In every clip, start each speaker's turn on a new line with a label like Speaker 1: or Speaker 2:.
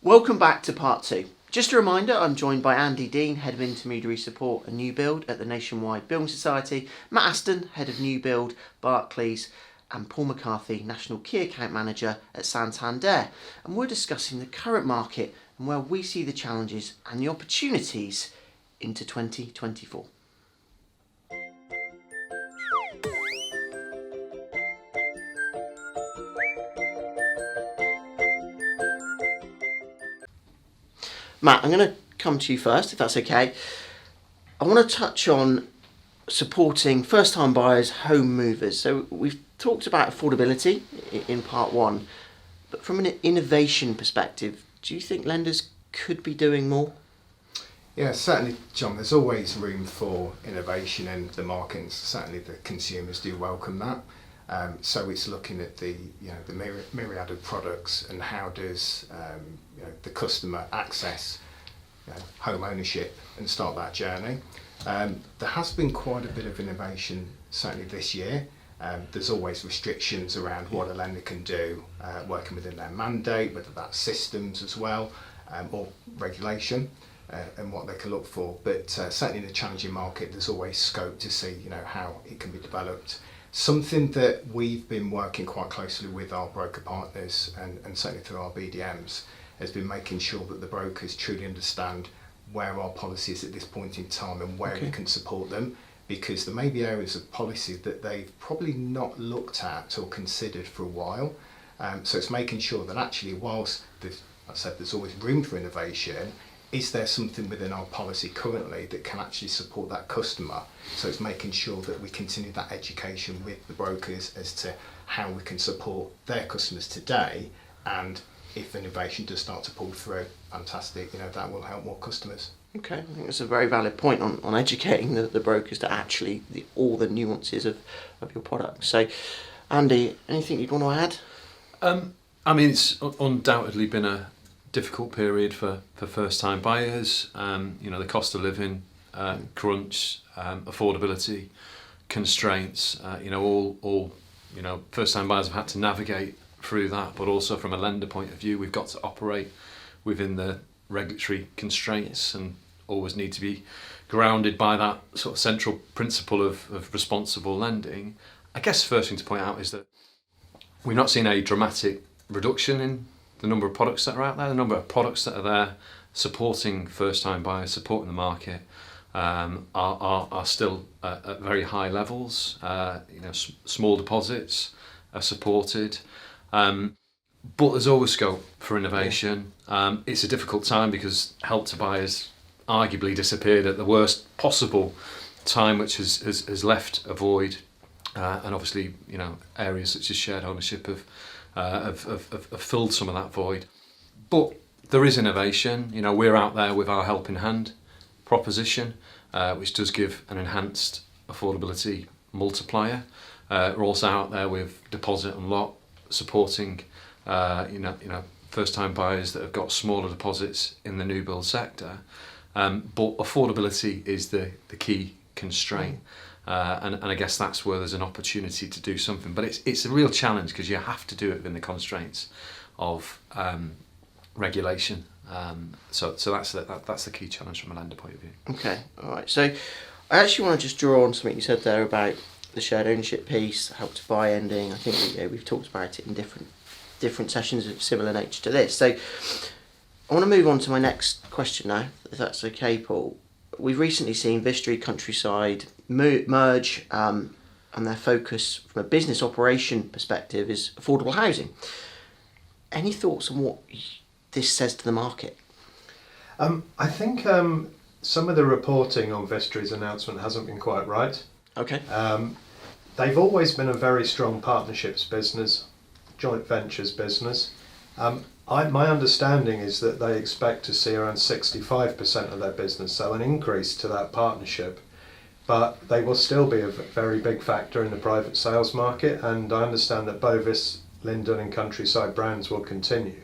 Speaker 1: Welcome back to part two. Just a reminder, I'm joined by Andy Dean, Head of Intermediary Support and New Build at the Nationwide Building Society, Matt Aston, Head of New Build, Barclays, and Paul McCarthy, National Key Account Manager at Santander. And we're discussing the current market and where we see the challenges and the opportunities into 2024. Matt, I'm going to come to you first, if that's okay. I want to touch on supporting first-time buyers, home movers. So we've talked about affordability in part one, but from an innovation perspective, do you think lenders could be doing more?
Speaker 2: Yeah, certainly, John. There's always room for innovation in the market, and certainly the consumers do welcome that. So it's looking at the myriad of products and how does the customer access home ownership and start that journey. There has been quite a bit of innovation certainly this year. There's always restrictions around what a lender can do, working within their mandate, whether that's systems as well, or regulation, and what they can look for. But certainly in a challenging market, there's always scope to see how it can be developed. Something that we've been working quite closely with our broker partners and certainly through our BDMs has been making sure that the brokers truly understand where our policy is at this point in time and where we can support them, because there may be areas of policy that they've probably not looked at or considered for a while. So it's making sure that actually, whilst there's always room for innovation, is there something within our policy currently that can actually support that customer? So it's making sure that we continue that education with the brokers as to how we can support their customers today, and if innovation does start to pull through, fantastic, that will help more customers.
Speaker 1: Okay, I think that's a very valid point on educating the brokers to actually all the nuances of your product. So, Andy, anything you'd want to add?
Speaker 3: It's undoubtedly been a difficult period for first-time buyers. The cost of living crunch, affordability constraints. All first-time buyers have had to navigate through that. But also from a lender point of view, we've got to operate within the regulatory constraints and always need to be grounded by that sort of central principle of responsible lending. I guess the first thing to point out is that we've not seen a dramatic reduction in the number of products that are out there, the number of products that are there supporting first-time buyers, supporting the market, are still at very high levels. Small deposits are supported, but there's always scope for innovation. It's a difficult time because Help to Buy has arguably disappeared at the worst possible time, which has left a void, and obviously areas such as shared ownership have filled some of that void. But there is innovation. We're out there with our Helping Hand proposition, which does give an enhanced affordability multiplier. We're also out there with Deposit Unlock, supporting first-time buyers that have got smaller deposits in the new build sector. But affordability is the key constraint. And I guess that's where there's an opportunity to do something, but it's a real challenge because you have to do it within the constraints of regulation. So that's the key challenge from a lender point of view.
Speaker 1: Okay, all right. So I actually want to just draw on something you said there about the shared ownership piece, Help to Buy ending. I think we've talked about it in different sessions of similar nature to this. So I want to move on to my next question now, if that's okay, Paul. We've recently seen Vistry Countryside merge, and their focus from a business operation perspective is affordable housing. Any thoughts on what this says to the market?
Speaker 4: I think some of the reporting on Vistry's announcement hasn't been quite right.
Speaker 1: Okay.
Speaker 4: They've always been a very strong partnerships business, joint ventures business. My understanding is that they expect to see around 65% of their business, so an increase to that partnership, but they will still be a very big factor in the private sales market, and I understand that Bovis, Linden and Countryside brands will continue.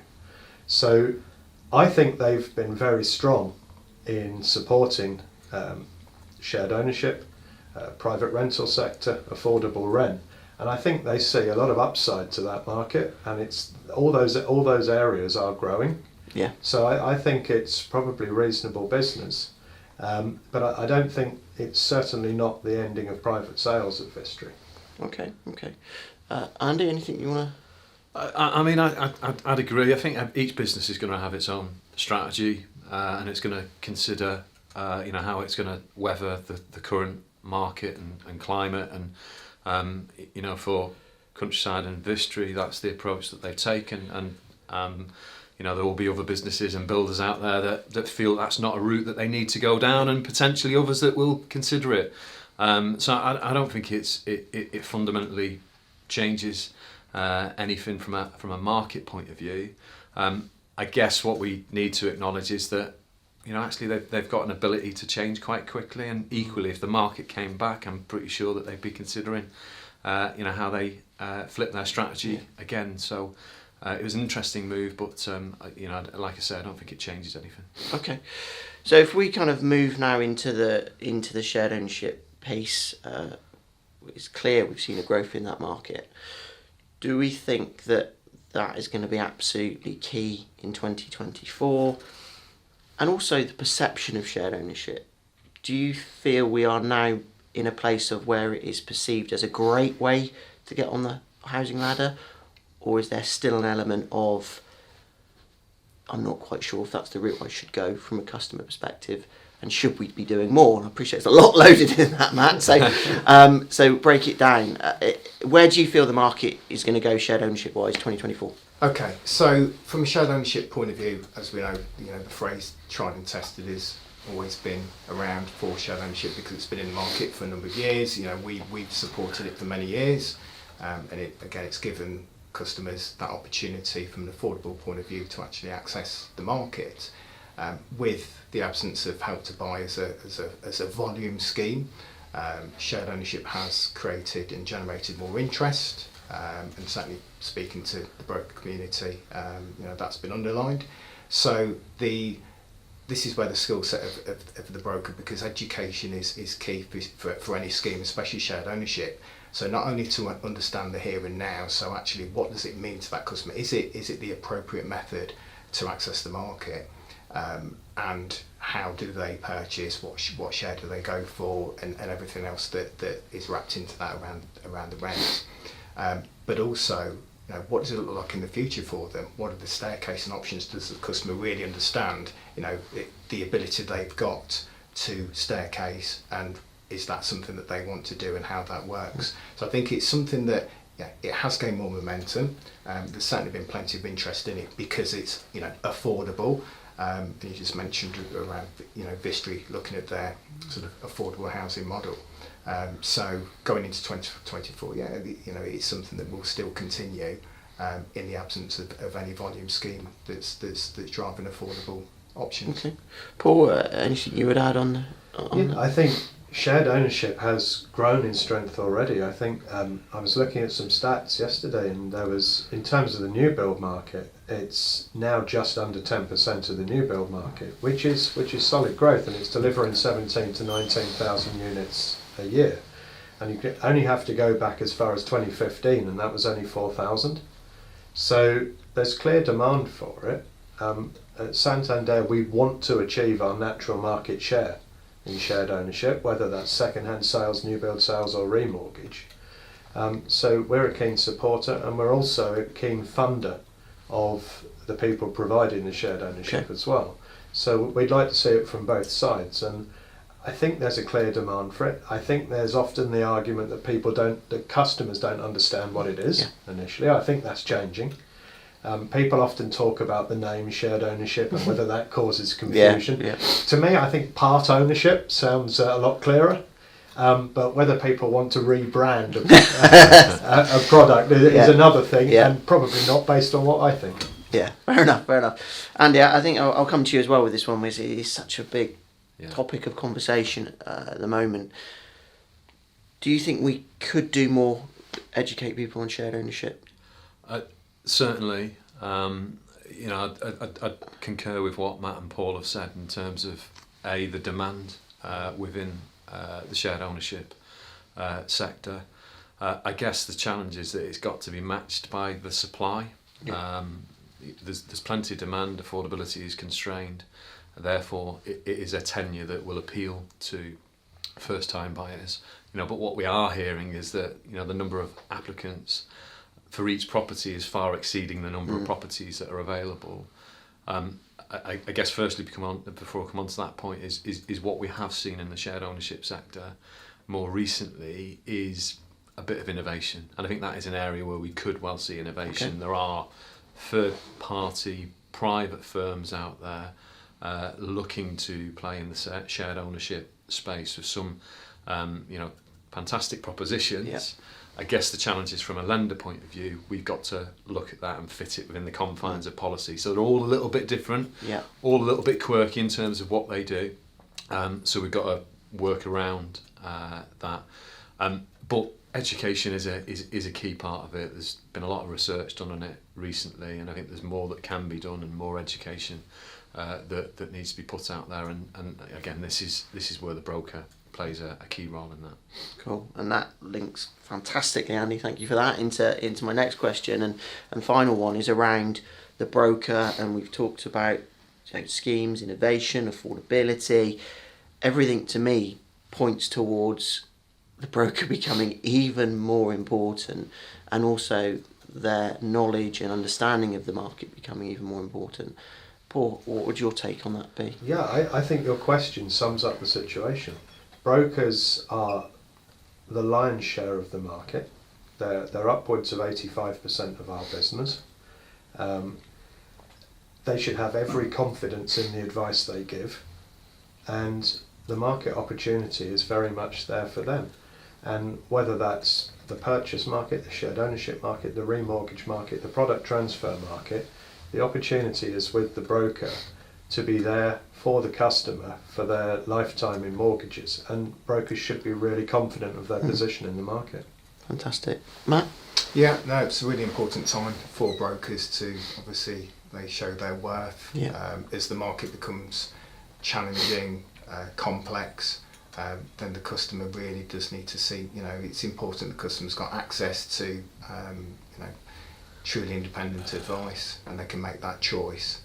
Speaker 4: So I think they've been very strong in supporting shared ownership, private rental sector, affordable rent. And I think they see a lot of upside to that market, and it's all those areas are growing.
Speaker 1: Yeah.
Speaker 4: So I think it's probably reasonable business, but I don't think it's certainly not the ending of private sales at Vistry.
Speaker 1: Okay. Andy, anything you want to?
Speaker 3: I mean, I'd agree. I think each business is going to have its own strategy, and it's going to consider, how it's going to weather the current market and climate, and for Countryside and Vistry, that's the approach that they've taken, and there will be other businesses and builders out there that feel that's not a route that they need to go down, and potentially others that will consider it. So I don't think it fundamentally changes anything from a market point of view. I guess what we need to acknowledge is that actually they've got an ability to change quite quickly, and equally if the market came back, I'm pretty sure that they'd be considering how they flip their strategy again. So it was an interesting move, but like I said, I don't think it changes anything.
Speaker 1: Okay, so if we kind of move now into the shared ownership piece, it's clear we've seen a growth in that market. Do we think that is going to be absolutely key in 2024? And also the perception of shared ownership. Do you feel we are now in a place of where it is perceived as a great way to get on the housing ladder? Or is there still an element of, I'm not quite sure if that's the route I should go from a customer perspective, and should we be doing more? And I appreciate it's a lot loaded in that, Matt. So, so break it down. Where do you feel the market is going to go shared ownership wise 2024?
Speaker 2: Okay, so from a shared ownership point of view, as we know, the phrase tried and tested has always been around for shared ownership because it's been in the market for a number of years. We've supported it for many years, and it's given customers that opportunity from an affordable point of view to actually access the market. With the absence of Help to Buy as a volume scheme, shared ownership has created and generated more interest, and certainly speaking to the broker community, that's been underlined. So this is where the skill set of the broker, because education is key for any scheme, especially shared ownership. So not only to understand the here and now, so actually what does it mean to that customer? Is it the appropriate method to access the market? And how do they purchase? What share do they go for? And everything else that is wrapped into that around the rent. But also, what does it look like in the future for them? What are the staircase and options? Does the customer really understand, the ability they've got to staircase, and is that something that they want to do, and how that works? So I think it's something that it has gained more momentum. There's certainly been plenty of interest in it because it's affordable. You just mentioned around Vistry looking at their sort of affordable housing model. So going into 2024, it's something that will still continue in the absence of any volume scheme that's driving affordable options.
Speaker 1: Okay, Paul, anything you would add on that?
Speaker 4: I think shared ownership has grown in strength already. I think I was looking at some stats yesterday, and there was, in terms of the new build market, it's now just under 10% of the new build market, which is solid growth, and it's delivering 17 to 19,000 units a year. And you only have to go back as far as 2015, and that was only 4,000. So there's clear demand for it. At Santander, we want to achieve our natural market share in shared ownership, whether that's second-hand sales, new build sales or remortgage. So we're a keen supporter, and we're also a keen funder of the people providing the shared ownership as well. So we'd like to see it from both sides, and I think there's a clear demand for it. I think there's often the argument that customers don't understand what it is initially. I think that's changing. People often talk about the name shared ownership and whether that causes confusion. To me, I think part ownership sounds a lot clearer. But whether people want to rebrand a product is another thing, and probably not based on what I think.
Speaker 1: Yeah, fair enough. Andy, I think I'll come to you as well with this one, because it is such a big topic of conversation at the moment. Do you think we could do more to educate people on shared ownership?
Speaker 3: Certainly. I concur with what Matt and Paul have said in terms of the demand within the shared ownership sector. I guess the challenge is that it's got to be matched by the supply. there's plenty of demand, affordability is constrained, therefore it is a tenure that will appeal to first-time buyers. But what we are hearing is that the number of applicants for each property is far exceeding the number of properties that are available. I guess firstly, before I come on to that point, is what we have seen in the shared ownership sector more recently is a bit of innovation, and I think that is an area where we could well see innovation. Okay. There are third-party private firms out there looking to play in the shared ownership space with some fantastic propositions. Yeah. I guess the challenge is from a lender point of view, we've got to look at that and fit it within the confines of policy. So they're all a little bit different, all a little bit quirky in terms of what they do. So we've got to work around that. But education is a key part of it. There's been a lot of research done on it recently, and I think there's more that can be done and more education that needs to be put out there. And again, this is where the broker plays a key role in that.
Speaker 1: Cool, and that links fantastically, Andy. Thank you for that. Into my next question and final one is around the broker, and we've talked about schemes, innovation, affordability. Everything to me points towards the broker becoming even more important, and also their knowledge and understanding of the market becoming even more important. Paul, what would your take on that be?
Speaker 4: Yeah, I think your question sums up the situation. Brokers are the lion's share of the market. They're upwards of 85% of our business. They should have every confidence in the advice they give, and the market opportunity is very much there for them. And whether that's the purchase market, the shared ownership market, the remortgage market, the product transfer market, the opportunity is with the broker to be there for the customer for their lifetime in mortgages, and brokers should be really confident of their position in the market.
Speaker 1: Fantastic. Matt?
Speaker 2: Yeah, no, it's a really important time for brokers to, obviously, they show their worth. As the market becomes challenging, complex, then the customer really does need to see, it's important the customer's got access to, truly independent advice, and they can make that choice.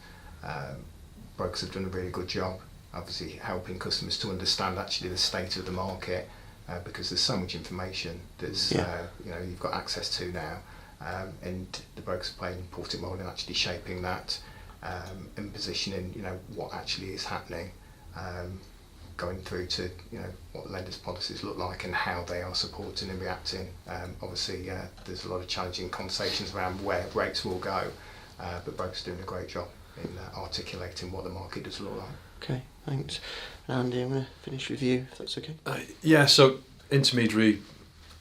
Speaker 2: Brokers have done a really good job, obviously, helping customers to understand actually the state of the market, because there's so much information that's you've got access to now, and the brokers play an important role in actually shaping that and positioning what actually is happening, going through to what lenders' policies look like and how they are supporting and reacting. Obviously, there's a lot of challenging conversations around where rates will go, but brokers are doing a great job in articulating what the market does look like.
Speaker 1: Okay, thanks. Andy, I'm going to finish with you, if that's okay.
Speaker 3: So intermediary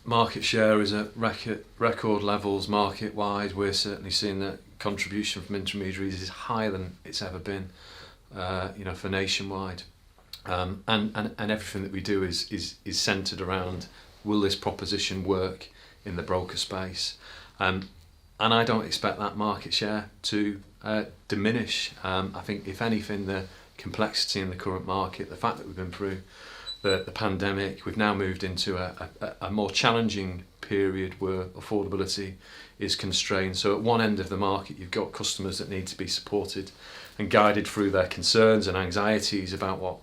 Speaker 3: market share is at record levels market-wide. We're certainly seeing that contribution from intermediaries is higher than it's ever been, for nationwide. And everything that we do is centred around, will this proposition work in the broker space? And I don't expect that market share to diminish. I think, if anything, the complexity in the current market, the fact that we've been through the pandemic, we've now moved into a more challenging period where affordability is constrained. So at one end of the market, you've got customers that need to be supported and guided through their concerns and anxieties about what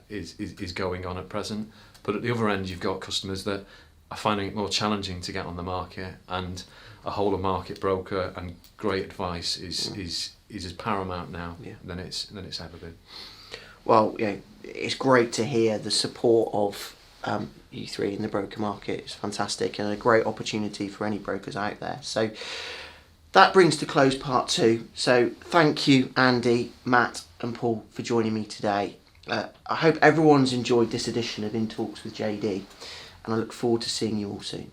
Speaker 3: is going on at present. But at the other end, you've got customers that are finding it more challenging to get on the market, and a whole of market broker and great advice is as paramount now than it's ever been.
Speaker 1: Well, it's great to hear the support of you three in the broker market. It's fantastic and a great opportunity for any brokers out there. So that brings to close part 2. So thank you, Andy, Matt and Paul, for joining me today. I hope everyone's enjoyed this edition of In Talks with JD, and I look forward to seeing you all soon.